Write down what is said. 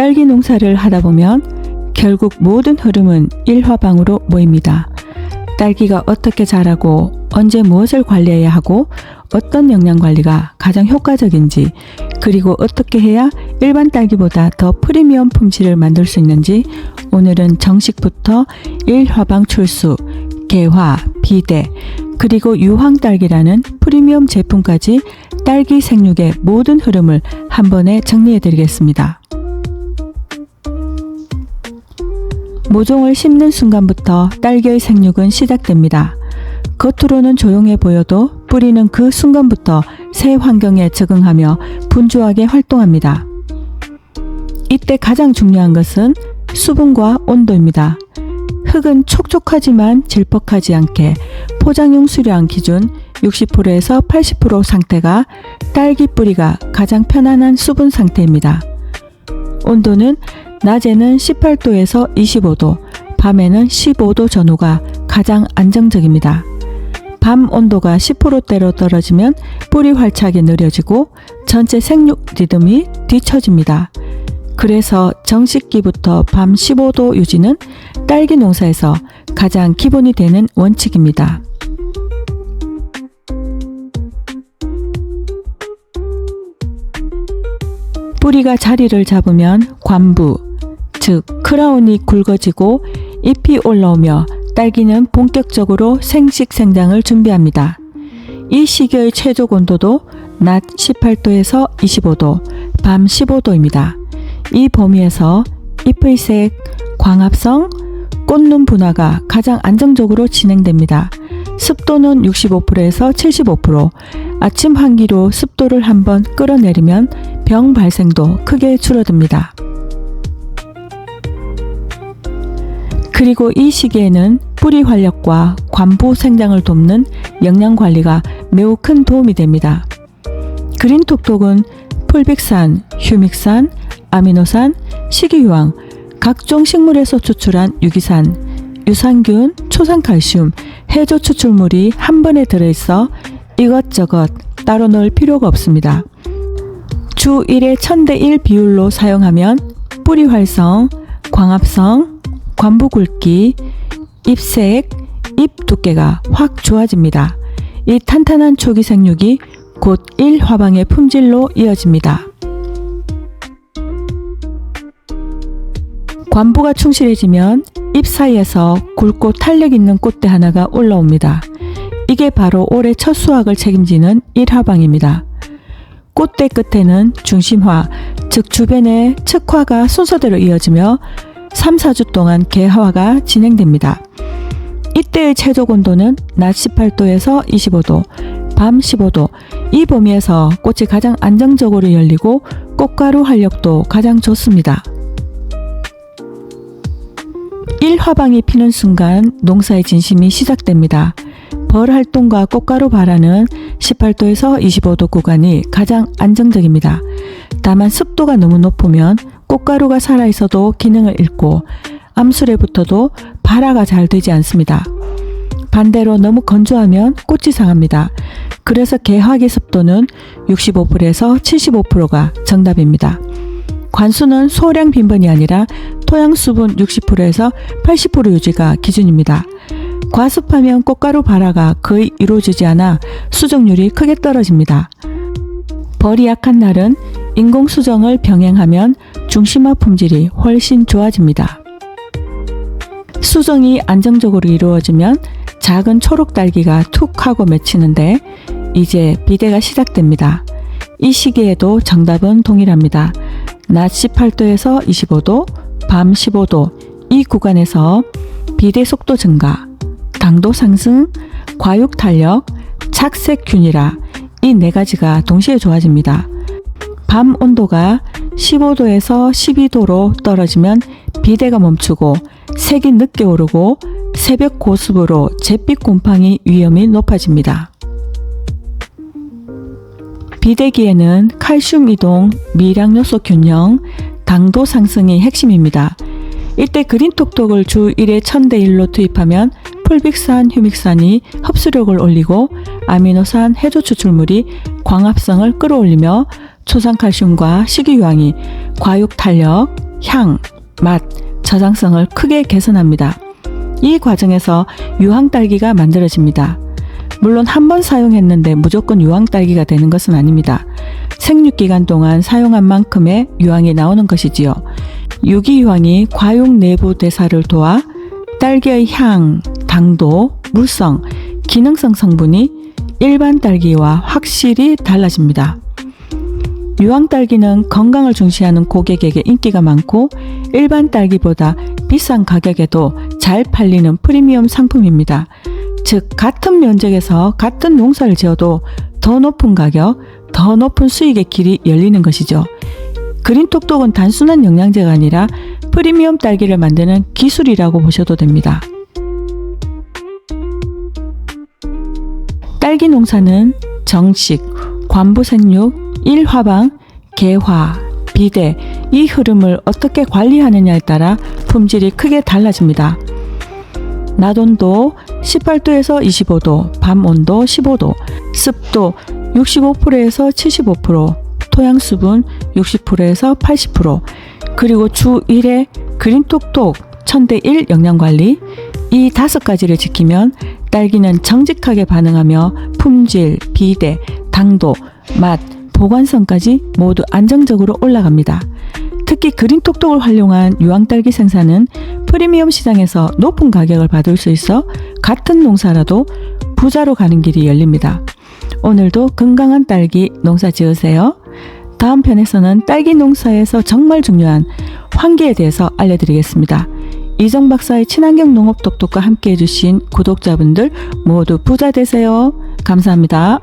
딸기 농사를 하다 보면 결국 모든 흐름은 일화방으로 모입니다. 딸기가 어떻게 자라고 언제 무엇을 관리해야 하고 어떤 영양 관리가 가장 효과적인지, 그리고 어떻게 해야 일반 딸기보다 더 프리미엄 품질을 만들 수 있는지 오늘은 정식부터 일화방 출수, 개화, 비대, 그리고 유황딸기라는 프리미엄 제품까지 딸기 생육의 모든 흐름을 한 번에 정리해 드리겠습니다. 모종을 심는 순간부터 딸기의 생육은 시작됩니다. 겉으로는 조용해 보여도 뿌리는 그 순간부터 새 환경에 적응하며 분주하게 활동합니다. 이때 가장 중요한 것은 수분과 온도입니다. 흙은 촉촉하지만 질퍽하지 않게 포장용 수량 기준 60%에서 80% 상태가 딸기 뿌리가 가장 편안한 수분 상태입니다. 온도는 낮에는 18도에서 25도, 밤에는 15도 전후가 가장 안정적입니다. 밤 온도가 10%대로 떨어지면 뿌리 활착이 느려지고 전체 생육 리듬이 뒤처집니다. 그래서 정식기부터 밤 15도 유지는 딸기 농사에서 가장 기본이 되는 원칙입니다. 뿌리가 자리를 잡으면 관부, 즉 크라운이 굵어지고 잎이 올라오며 딸기는 본격적으로 생식 생장을 준비합니다. 이 시기의 최저 온도도 낮 18도에서 25도, 밤 15도입니다. 이 범위에서 잎의 색, 광합성, 꽃눈 분화가 가장 안정적으로 진행됩니다. 습도는 65%에서 75%, 아침 환기로 습도를 한번 끌어내리면 병 발생도 크게 줄어듭니다. 그리고 이 시기에는 뿌리 활력과 관부 생장을 돕는 영양 관리가 매우 큰 도움이 됩니다. 그린톡톡은 풀빅산, 휴믹산, 아미노산, 식이유황, 각종 식물에서 추출한 유기산, 유산균, 초산칼슘, 해조 추출물이 한 번에 들어있어 이것저것 따로 넣을 필요가 없습니다. 주 1에 1000대1 비율로 사용하면 뿌리 활성, 광합성, 관부 굵기, 잎색, 잎 두께가 확 좋아집니다. 이 탄탄한 초기 생육이 곧 일화방의 품질로 이어집니다. 관부가 충실해지면 잎 사이에서 굵고 탄력 있는 꽃대 하나가 올라옵니다. 이게 바로 올해 첫 수확을 책임지는 일화방입니다. 꽃대 끝에는 중심화, 즉 주변에 측화가 순서대로 이어지며 3, 4주 동안 개화가 진행됩니다. 이때의 최저 온도는 낮 18도에서 25도, 밤 15도, 이 범위에서 꽃이 가장 안정적으로 열리고 꽃가루 활력도 가장 좋습니다. 일화방이 피는 순간 농사의 진심이 시작됩니다. 벌 활동과 꽃가루 발화는 18도에서 25도 구간이 가장 안정적입니다. 다만 습도가 너무 높으면 꽃가루가 살아있어도 기능을 잃고 암술에 붙어도 발화가 잘 되지 않습니다. 반대로 너무 건조하면 꽃이 상합니다. 그래서 개화기 습도는 65%에서 75%가 정답입니다. 관수는 소량 빈번이 아니라 토양 수분 60%에서 80% 유지가 기준입니다. 과습하면 꽃가루 발화가 거의 이루어지지 않아 수정률이 크게 떨어집니다. 벌이 약한 날은 인공 수정을 병행하면 중심화 품질이 훨씬 좋아집니다. 수정이 안정적으로 이루어지면 작은 초록 딸기가 툭 하고 맺히는데 이제 비대가 시작됩니다. 이 시기에도 정답은 동일합니다. 낮 18도에서 25도, 밤 15도, 이 구간에서 비대 속도 증가, 당도 상승, 과육 탄력, 착색 균일화, 이 네 가지가 동시에 좋아집니다. 밤 온도가 15도에서 12도로 떨어지면 비대가 멈추고 색이 늦게 오르고 새벽 고습으로 잿빛 곰팡이 위험이 높아집니다. 비대기에는 칼슘 이동, 미량요소 균형, 당도 상승이 핵심입니다. 이때 그린톡톡을 주 1에 1000대1로 투입하면 풀빅산, 휴믹산이 흡수력을 올리고 아미노산, 해조 추출물이 광합성을 끌어올리며 초산칼슘과 식이유황이 과육 탄력, 향, 맛, 저장성을 크게 개선합니다. 이 과정에서 유황딸기가 만들어집니다. 물론 한 번 사용했는데 무조건 유황딸기가 되는 것은 아닙니다. 생육기간 동안 사용한 만큼의 유황이 나오는 것이지요. 유기유황이 과육 내부 대사를 도와 딸기의 향, 당도, 물성, 기능성 성분이 일반 딸기와 확실히 달라집니다. 유황딸기는 건강을 중시하는 고객에게 인기가 많고 일반 딸기보다 비싼 가격에도 잘 팔리는 프리미엄 상품입니다. 즉 같은 면적에서 같은 농사를 지어도 더 높은 가격, 더 높은 수익의 길이 열리는 것이죠. 그린톡톡은 단순한 영양제가 아니라 프리미엄 딸기를 만드는 기술이라고 보셔도 됩니다. 딸기 농사는 정식, 관부생육, 일화방, 개화, 비대 이 흐름을 어떻게 관리하느냐에 따라 품질이 크게 달라집니다. 낮 온도 18도에서 25도, 밤 온도 15도, 습도 65%에서 75%, 토양 수분 60%에서 80%, 그리고 주 1회 그린톡톡 1000대1 영양관리 이 5가지를 지키면 딸기는 정직하게 반응하며 품질, 비대, 당도, 맛, 보관성까지 모두 안정적으로 올라갑니다. 특히 그린톡톡을 활용한 유황딸기 생산은 프리미엄 시장에서 높은 가격을 받을 수 있어 같은 농사라도 부자로 가는 길이 열립니다. 오늘도 건강한 딸기 농사 지으세요. 다음 편에서는 딸기 농사에서 정말 중요한 환기에 대해서 알려드리겠습니다. 이정 박사의 친환경 농업 똑똑과 함께 해주신 구독자분들 모두 부자 되세요. 감사합니다.